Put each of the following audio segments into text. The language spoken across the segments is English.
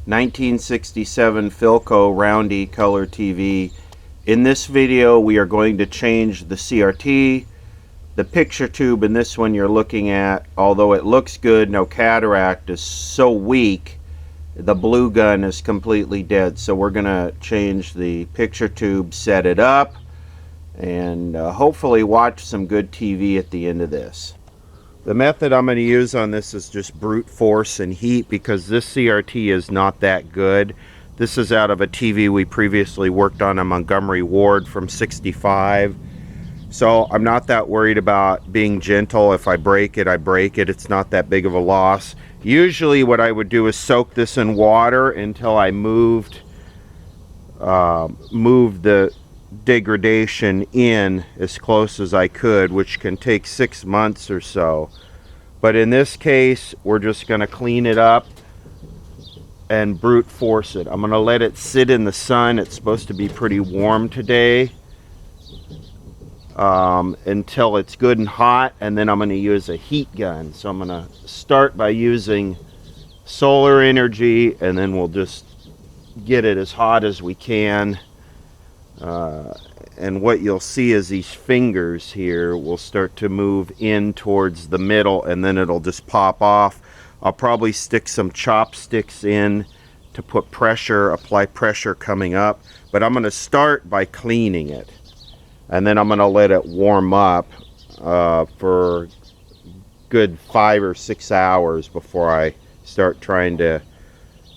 1967 Philco Roundie color TV. In this video we are going to change the CRT. The picture tube in this one you're looking at, although it looks good, no cataract, is so weak the blue gun is completely dead. So we're gonna change the picture tube, set it up, and hopefully watch some good TV at the end of this. The method I'm going to use on this is just brute force and heat, because this CRT is not that good. This is out of a TV we previously worked on Montgomery Ward from 65. So I'm not that worried about being gentle. If I break it, I break it. It's not that big of a loss. Usually what I would do is soak this in water until I moved the degradation in as close as I could, which can take 6 months or so. But in this case, we're just going to clean it up and brute force it. I'm going to let it sit in the sun. It's supposed to be pretty warm today, until it's good and hot, and then I'm going to use a heat gun. So I'm going to start by using solar energy, and then we'll just get it as hot as we can. And what you'll see is these fingers here will start to move in towards the middle, and then it'll just pop off. I'll probably stick some chopsticks in to put pressure, apply pressure coming up, but I'm going to start by cleaning it, and then I'm going to let it warm up for good 5 or 6 hours before I start trying to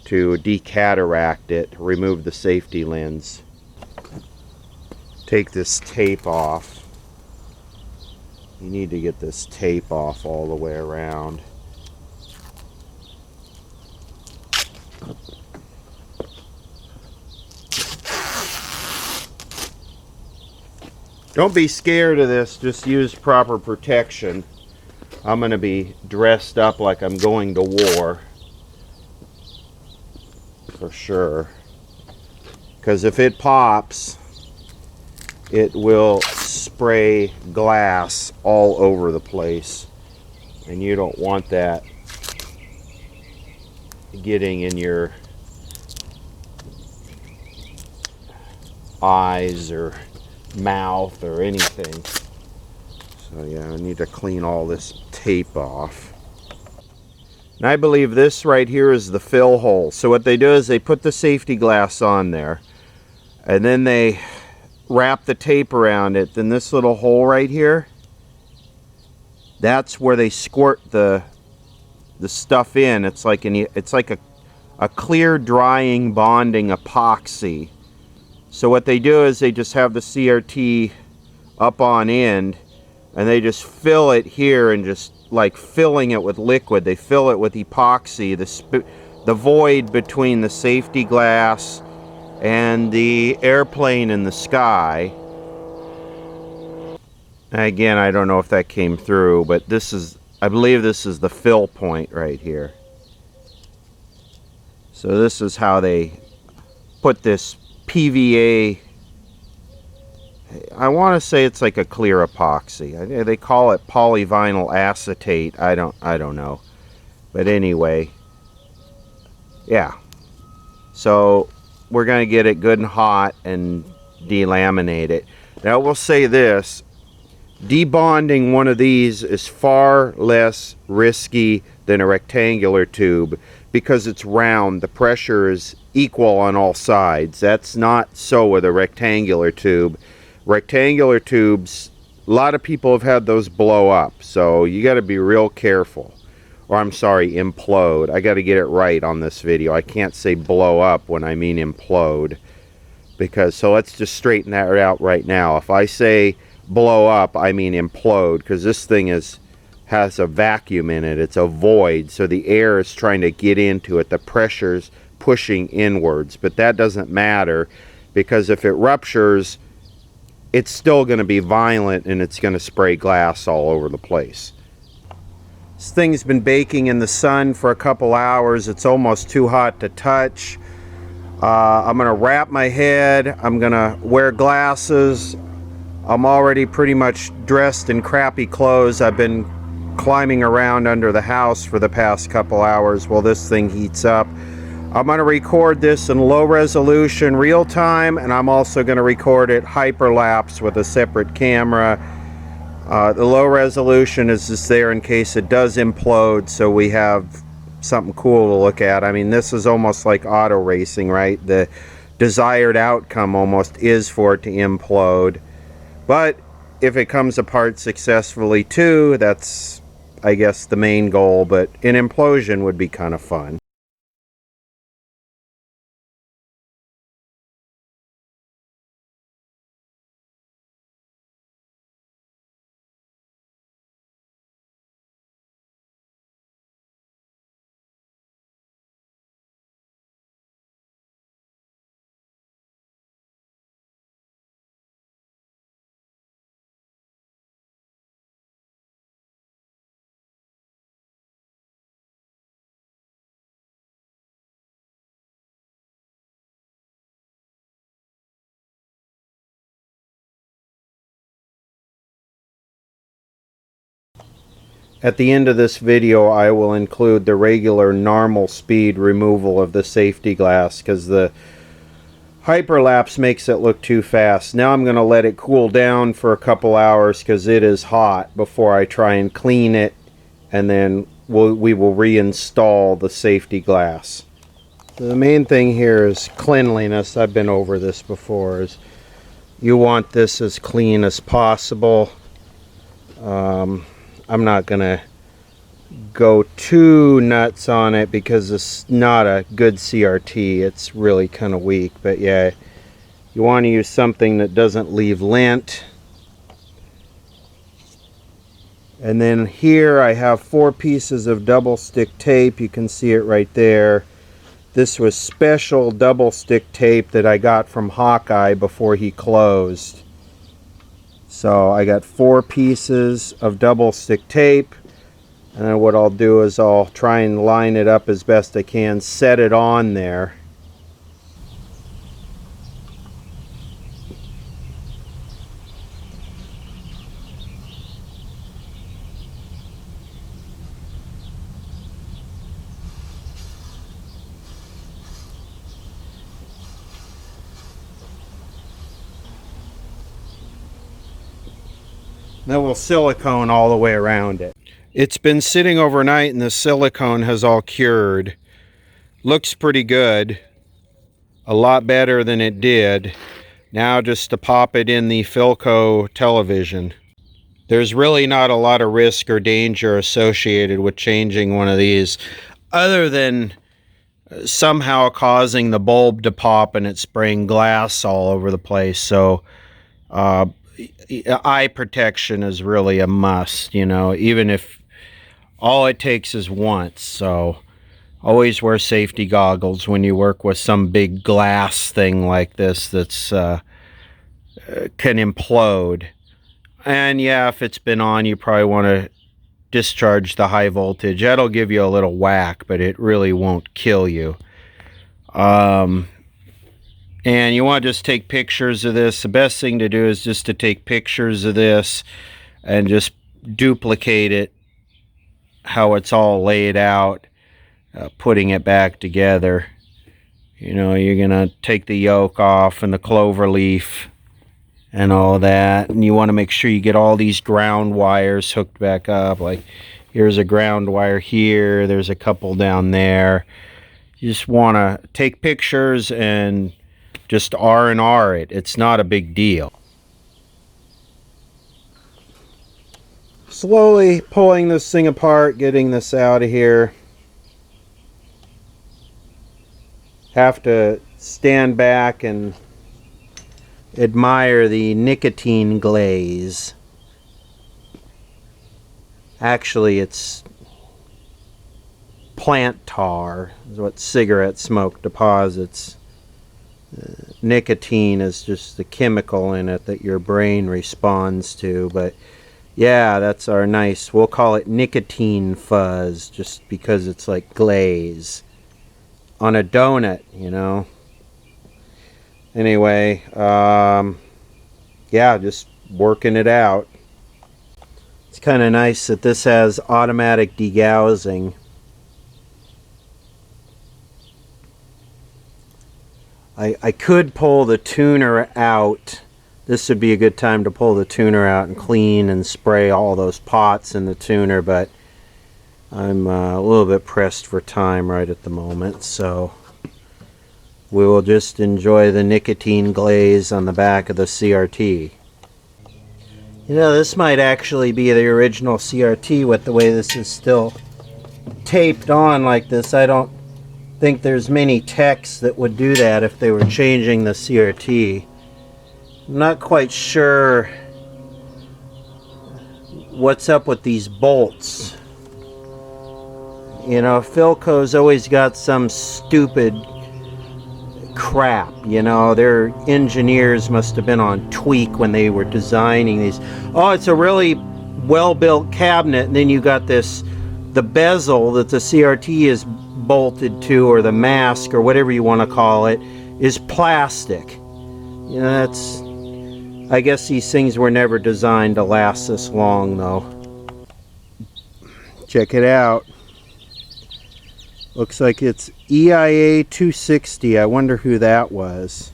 decataract it, remove the safety lens. Take this tape off. You need to get this tape off all the way around. Don't be scared of this, just use proper protection. I'm going to be dressed up like I'm going to war, for sure. Because if it pops, it will spray glass all over the place, and you don't want that getting in your eyes or mouth or anything. So yeah, I need to clean all this tape off. And I believe this right here is the fill hole. So what they do is they put the safety glass on there, and then they wrap the tape around it. Then this little hole right here, that's where they squirt the stuff in. It's like a clear drying bonding epoxy. So what they do is they just have the CRT up on end, and they just fill it here, and just like filling it with liquid, they fill it with epoxy, the void between the safety glass and the airplane in the sky. Again, I don't know if that came through, but this is, I believe this is the fill point right here. So this is how they put this PVA, I want to say it's like a clear epoxy. They call it polyvinyl acetate. I don't know. But anyway, yeah. So we're going to get it good and hot and delaminate it. Now we'll say this, debonding one of these is far less risky than a rectangular tube, because it's round. The pressure is equal on all sides. That's not so with a rectangular tube. Rectangular tubes, a lot of people have had those blow up, so you got to be real careful. Or I'm sorry, implode. I got to get it right on this video. I can't say blow up when I mean implode, because, so let's just straighten that out right now. If I say blow up, I mean implode, because this thing has a vacuum in it. It's a void, so the air is trying to get into it. The pressure's pushing inwards, but that doesn't matter, because if it ruptures, it's still going to be violent, and it's going to spray glass all over the place. This thing's been baking in the sun for a couple hours. It's almost too hot to touch. I'm going to wrap my head. I'm going to wear glasses. I'm already pretty much dressed in crappy clothes. I've been climbing around under the house for the past couple hours while this thing heats up. I'm going to record this in low resolution real time, and I'm also going to record it hyperlapse with a separate camera. The low resolution is just there in case it does implode, so we have something cool to look at. I mean, this is almost like auto racing, right? The desired outcome almost is for it to implode. But if it comes apart successfully too, that's, I guess, the main goal. But an implosion would be kind of fun. At the end of this video, I will include the regular normal speed removal of the safety glass because the hyperlapse makes it look too fast. Now I'm going to let it cool down for a couple hours because it is hot before I try and clean it, and then we will reinstall the safety glass. So the main thing here is cleanliness. I've been over this before. Is you want this as clean as possible. I'm not going to go too nuts on it because it's not a good CRT. It's really kind of weak. But yeah, you want to use something that doesn't leave lint. And then here I have 4 pieces of double stick tape. You can see it right there. This was special double stick tape that I got from Hawkeye before he closed. So I got 4 pieces of double stick tape, and then what I'll do is I'll try and line it up as best I can, set it on there. Then we'll silicone all the way around it. It's been sitting overnight and the silicone has all cured. Looks pretty good. A lot better than it did. Now just to pop it in the Philco television. There's really not a lot of risk or danger associated with changing one of these, other than somehow causing the bulb to pop and it spraying glass all over the place. So eye protection is really a must, you know, even if all it takes is once. So always wear safety goggles when you work with some big glass thing like this that's can implode. And yeah, if it's been on, you probably want to discharge the high voltage. That'll give you a little whack, but it really won't kill you. And you want to just take pictures of this. The best thing to do is just to take pictures of this and just duplicate it how it's all laid out, putting it back together. You know, you're gonna take the yoke off and the clover leaf and all that, and you want to make sure you get all these ground wires hooked back up. Like here's a ground wire here, there's a couple down there. You just want to take pictures and just R&R it. It's not a big deal. Slowly pulling this thing apart, getting this out of here. Have to stand back and admire the nicotine glaze. Actually, it's plant tar, is what cigarette smoke deposits. Nicotine is just the chemical in it that your brain responds to. But yeah, that's our nice, we'll call it nicotine fuzz, just because it's like glaze on a donut, you know. Anyway, yeah, just working it out. It's kind of nice that this has automatic degaussing. I could pull the tuner out. This would be a good time to pull the tuner out and clean and spray all those pots in the tuner, but I'm a little bit pressed for time right at the moment, so we will just enjoy the nicotine glaze on the back of the CRT. You know, this might actually be the original CRT with the way this is still taped on like this. I don't think there's many techs that would do that if they were changing the CRT. I'm not quite sure what's up with these bolts. You know, Philco's always got some stupid crap. You know, their engineers must have been on tweak when they were designing these. Oh, it's a really well-built cabinet, and then you got this, the bezel that the CRT is bolted to, or the mask, or whatever you want to call it, is plastic. You know, that's, I guess these things were never designed to last this long, though. Check it out. Looks like it's EIA 260. I wonder who that was.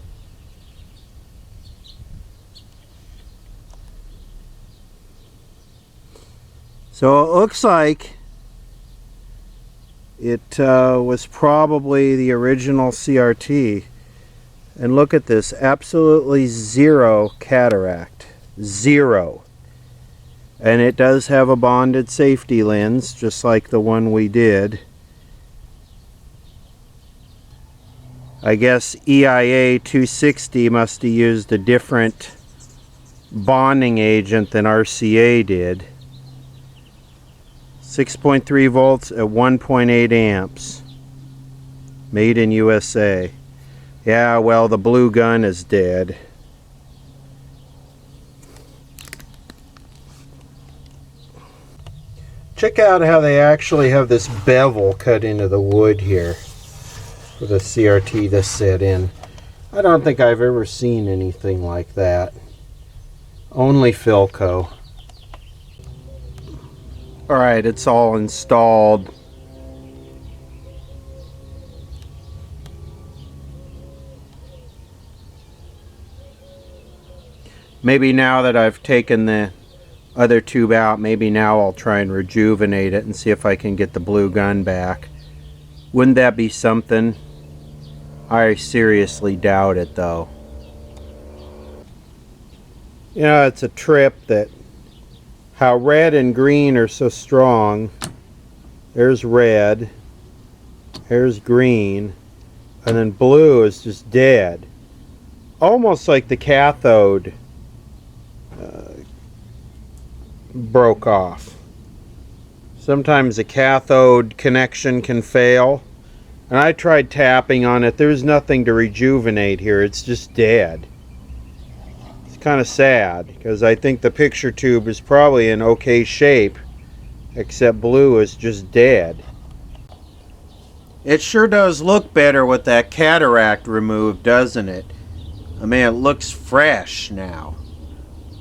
So it looks like it was probably the original CRT. And look at this, absolutely zero cataract. Zero. And it does have a bonded safety lens, just like the one we did. I guess EIA 260 must have used a different bonding agent than RCA did. 6.3 volts at 1.8 amps. Made in USA. Yeah, well, the blue gun is dead. Check out how they actually have this bevel cut into the wood here for the CRT to sit in. I don't think I've ever seen anything like that. Only Philco. Alright, it's all installed. Maybe now that I've taken the other tube out, maybe now I'll try and rejuvenate it and see if I can get the blue gun back. Wouldn't that be something? I seriously doubt it, though. You know, it's a trip that how red and green are so strong. There's red, there's green, and then blue is just dead. Almost like the cathode broke off. Sometimes the cathode connection can fail. And I tried tapping on it. There's nothing to rejuvenate here. It's just dead. It's kind of sad because I think the picture tube is probably in okay shape, except blue is just dead. It sure does look better with that cataract removed, doesn't it? I mean, it looks fresh now.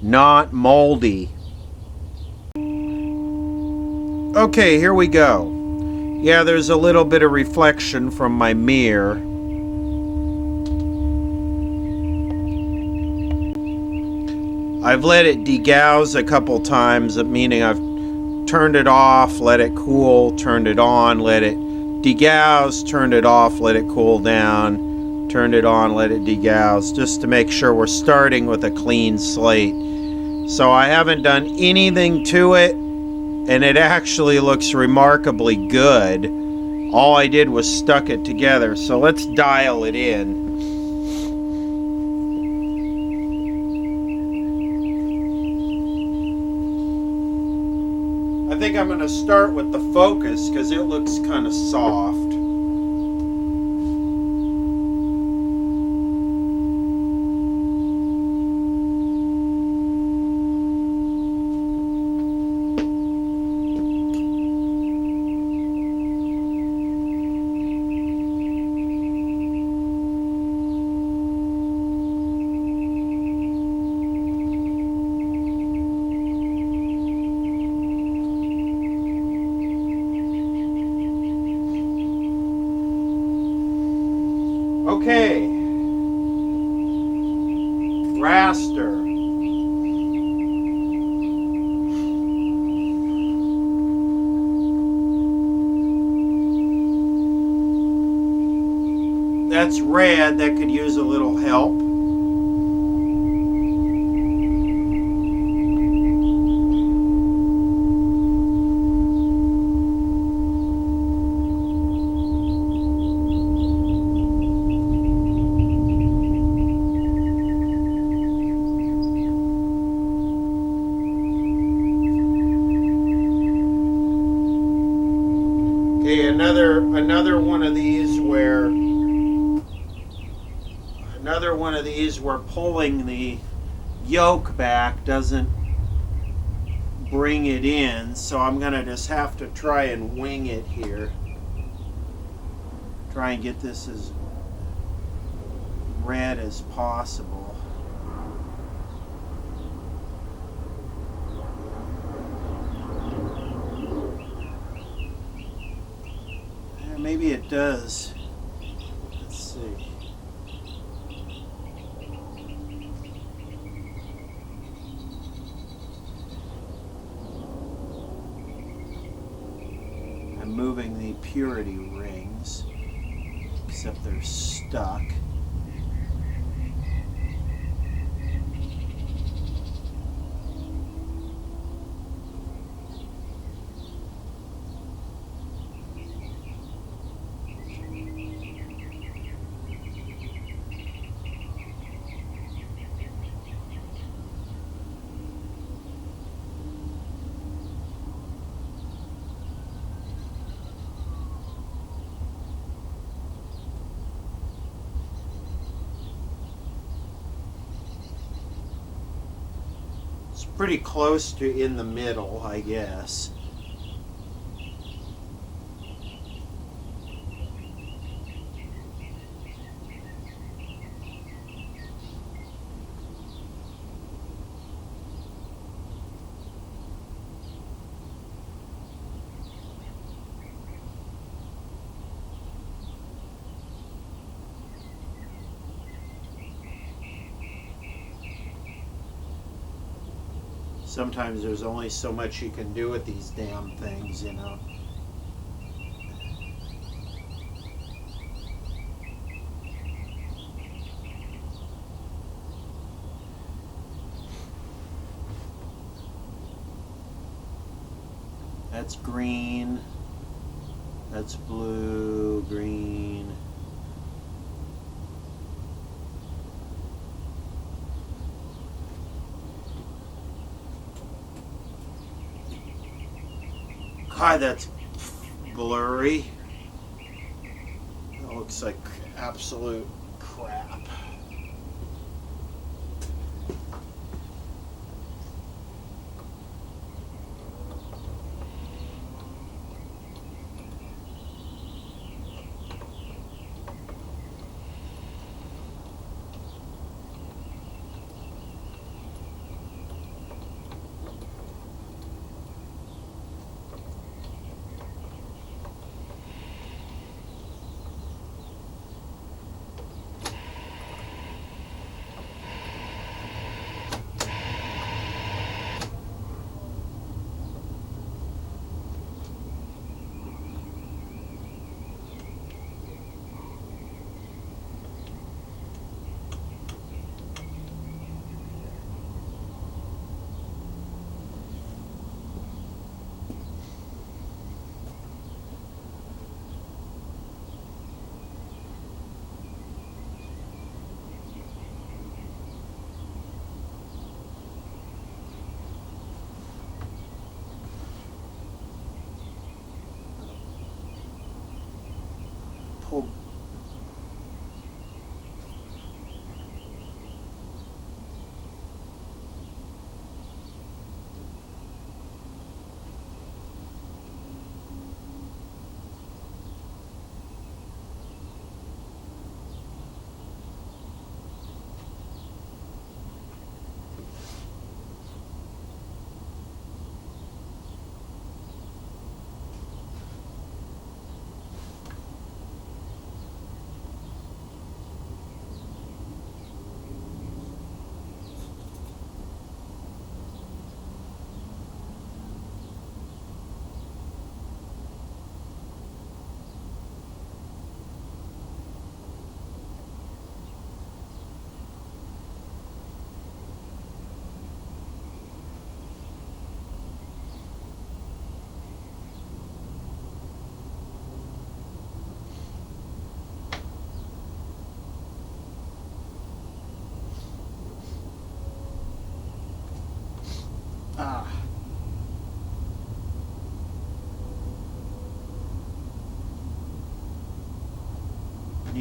Not moldy. Okay, here we go. Yeah, there's a little bit of reflection from my mirror. I've let it degauss a couple times, meaning I've turned it off, let it cool, turned it on, let it degauss, turned it off, let it cool down, turned it on, let it degauss, just to make sure we're starting with a clean slate. So I haven't done anything to it, and it actually looks remarkably good. All I did was stuck it together, so let's dial it in. I think I'm going to start with the focus because it looks kind of soft. Okay, Raster. That's red. That could use a little help. Okay, another one of these where pulling the yoke back doesn't bring it in, so I'm gonna just have to try and wing it here. Try and get this as red as possible. Maybe it does. Let's see. I'm moving the purity rings, except they're stuck. It's pretty close to in the middle, I guess. Sometimes there's only so much you can do with these damn things, you know. That's green. That's blue, green. God, that's blurry. That looks like absolute crap.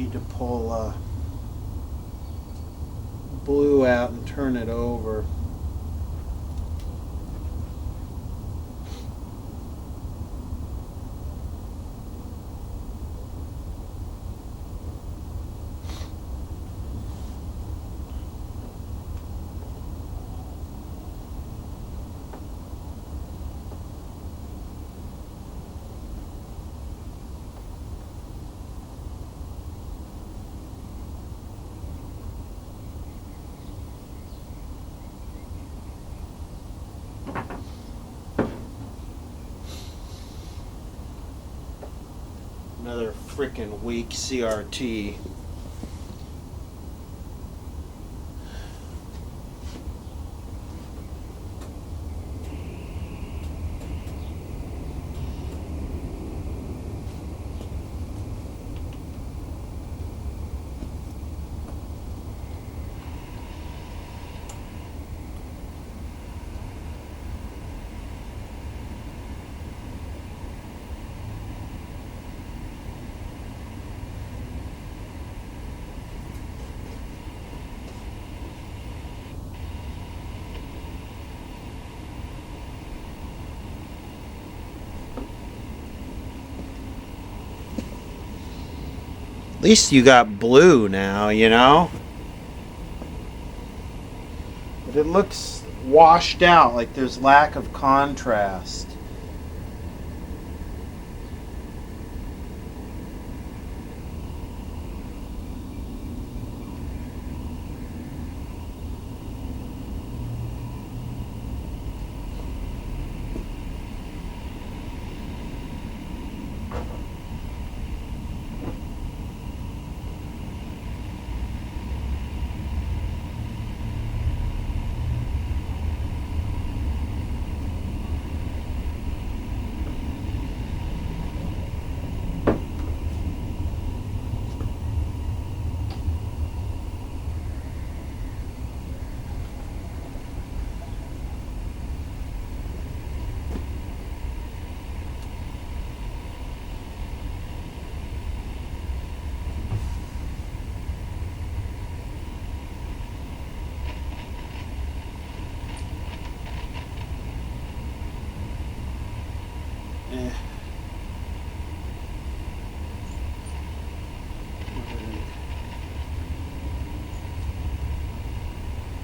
need to pull blue out and turn it over. Another freaking weak CRT. At least you got blue now, you know? But it looks washed out, like there's lack of contrast.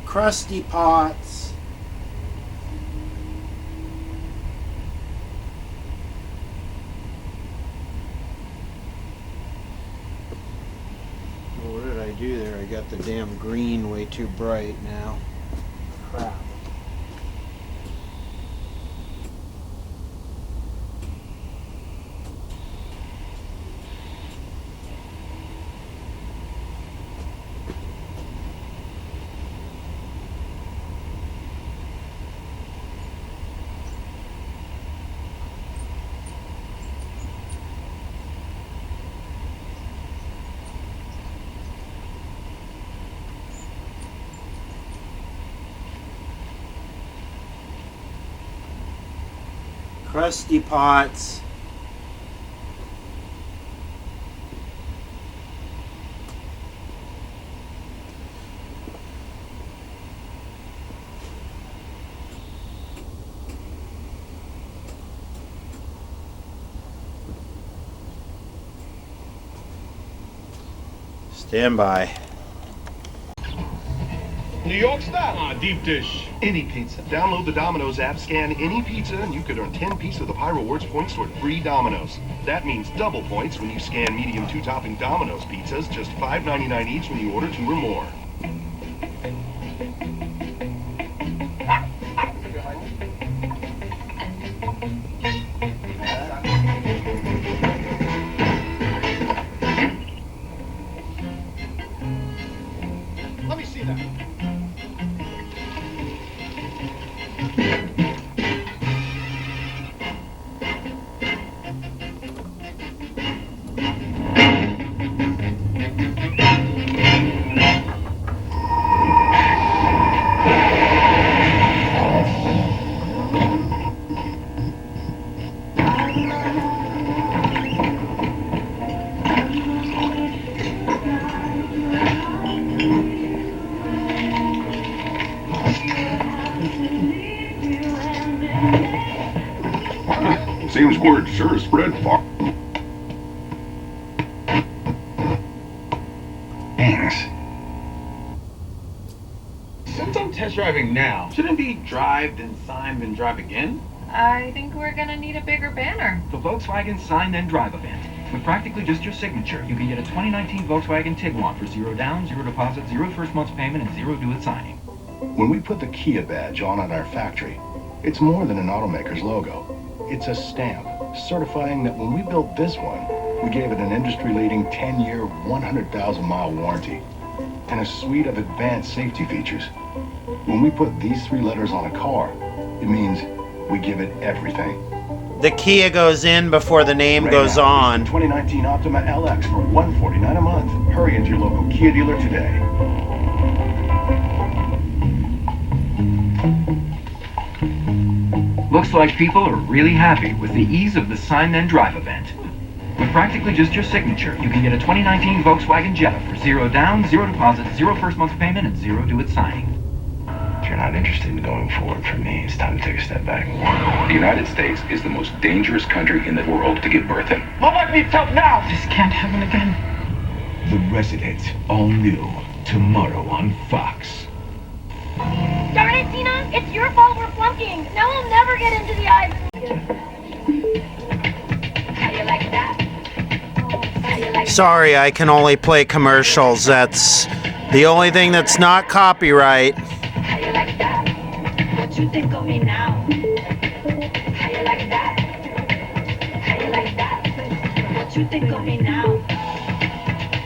Crusty pots. Oh, what did I do there? I got the damn green way too bright now. Crap. Crusty pots. Stand by. New York style. Deep dish. Any pizza. Download the Domino's app, scan any pizza, and you could earn 10 piece of the Pi Rewards points toward free Domino's. That means double points when you scan medium 2-topping Domino's pizzas, just $5.99 each when you order 2 or more. Let me see that. Word sure spread far. Thanks. Since I'm test driving now, shouldn't it be drive, then sign, then drive again? I think we're gonna need a bigger banner. The Volkswagen Sign Then Drive event. With practically just your signature, you can get a 2019 Volkswagen Tiguan for 0 down, 0 deposit, 0 first month's payment, and 0 due at signing. When we put the Kia badge on at our factory, it's more than an automaker's logo. It's a stamp certifying that when we built this one, we gave it an industry-leading 10-year, 100,000-mile warranty and a suite of advanced safety features. When we put these 3 letters on a car, it means we give it everything. The Kia goes in before the name Right goes now, on. 2019 Optima LX for $149 a month. Hurry into your local Kia dealer today. Looks like people are really happy with the ease of the Sign Then Drive event. With practically just your signature, you can get a 2019 Volkswagen Jetta for 0 down, 0 deposit, 0 first month's payment, and 0 due at signing. If you're not interested in going forward for me, it's time to take a step back. The United States is the most dangerous country in the world to give birth in. My wife needs help now! This can't happen again. The Resident, all new, tomorrow on Fox. Darn it, Tina! It's your fault we're flunking! Now we'll never get into the Ivy again. How you like that? How you like Sorry, I can only play commercials. That's the only thing that's not copyright. How you like that? What you think of me now? How you like that? How you like that? What you think of me now?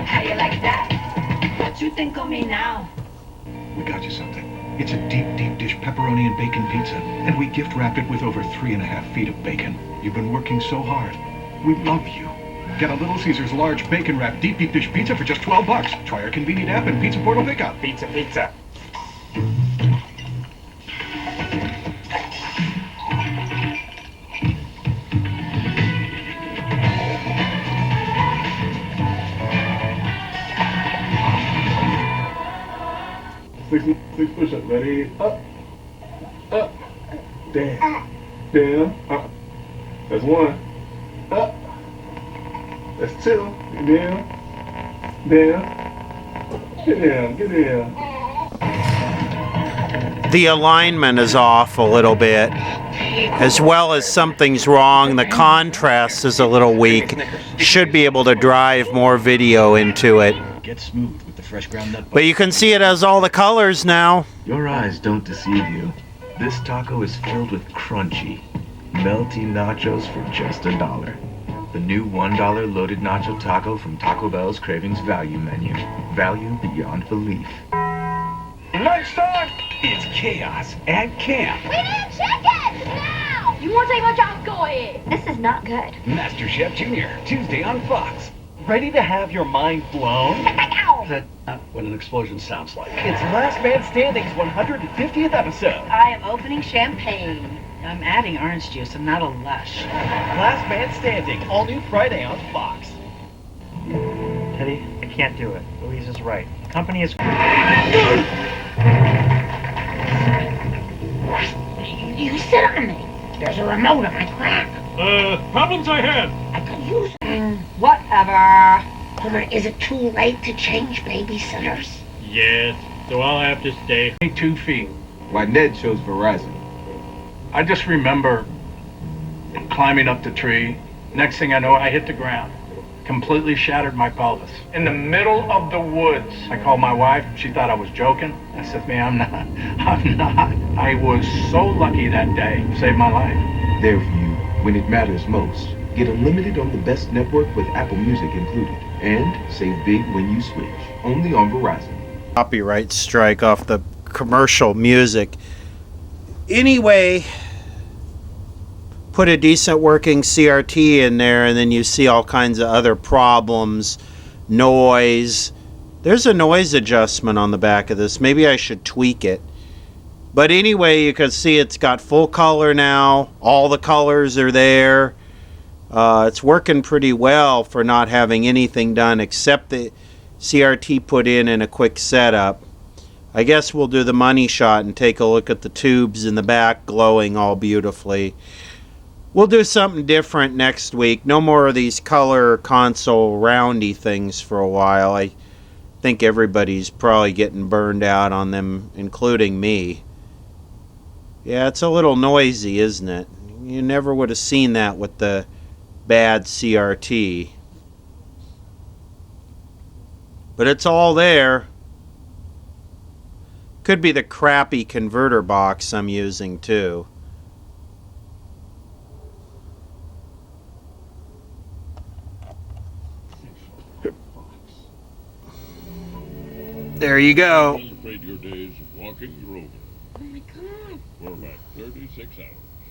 How you like that? What you think of me now? We got you something. It's a deep, deep dish pepperoni and bacon pizza, and we gift wrapped it with over 3.5 feet of bacon. You've been working so hard. We love you. Get a Little Caesars large bacon wrapped deep, deep dish pizza for just $12. Try our convenient app and pizza portal pickup. Pizza, pizza. Six push-up. Ready? Up. Up. Down. Down. Up. That's 1. Up. That's 2. Get down. Down. Get down. Get down. The alignment is off a little bit, as well as something's wrong. The contrast is a little weak. Should be able to drive more video into it. Get smooth with the fresh ground nut. But you can see it has all the colors now. Your eyes don't deceive you. This taco is filled with crunchy, melty nachos for just $1. The new $1 loaded nacho taco from Taco Bell's Cravings Value Menu. Value beyond belief. Lunchtime! It's chaos at camp. We need chicken! Now! You want to take my job? Go ahead. This is not good. Master Chef Junior, Tuesday on Fox. Ready to have your mind blown? That's not what an explosion sounds like. It's Last Man Standing's 150th episode. I am opening champagne. I'm adding orange juice. I'm not a lush. Last Man Standing, all new Friday on Fox. Teddy, I can't do it. Louise is right. The company is... You sit on me. There's a remote on my crack. Problems I have. I could use it. Whatever. Homer, is it too late to change babysitters? Yes, so I'll have to stay. 2 feet. Why, Ned chose Verizon. I just remember climbing up the tree. Next thing I know, I hit the ground. Completely shattered my pelvis. In the middle of the woods. I called my wife. She thought I was joking. I said, man, I'm not. I was so lucky that day. Saved my life. There for you when it matters most. Get unlimited on the best network with Apple Music included. And save big when you switch. Only on Verizon. Copyright strike off the commercial music. Anyway, put a decent working CRT in there and then you see all kinds of other problems. Noise. There's a noise adjustment on the back of this. Maybe I should tweak it. But anyway, you can see it's got full color now. All the colors are there. It's working pretty well for not having anything done except the CRT put in a quick setup. I guess we'll do the money shot and take a look at the tubes in the back glowing all beautifully. We'll do something different next week. No more of these color console roundy things for a while. I think everybody's probably getting burned out on them, including me. Yeah, it's a little noisy, isn't it? You never would have seen that with the bad CRT. But it's all there. Could be the crappy converter box I'm using too. There you go. I'm afraid your days of walking are over. Oh my God. For about 36 hours.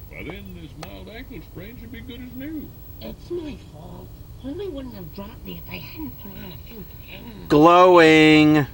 By then, this mild ankle sprain should be good as new. It's my fault. Holly wouldn't have dropped me if I hadn't put on a few pounds. Glowing.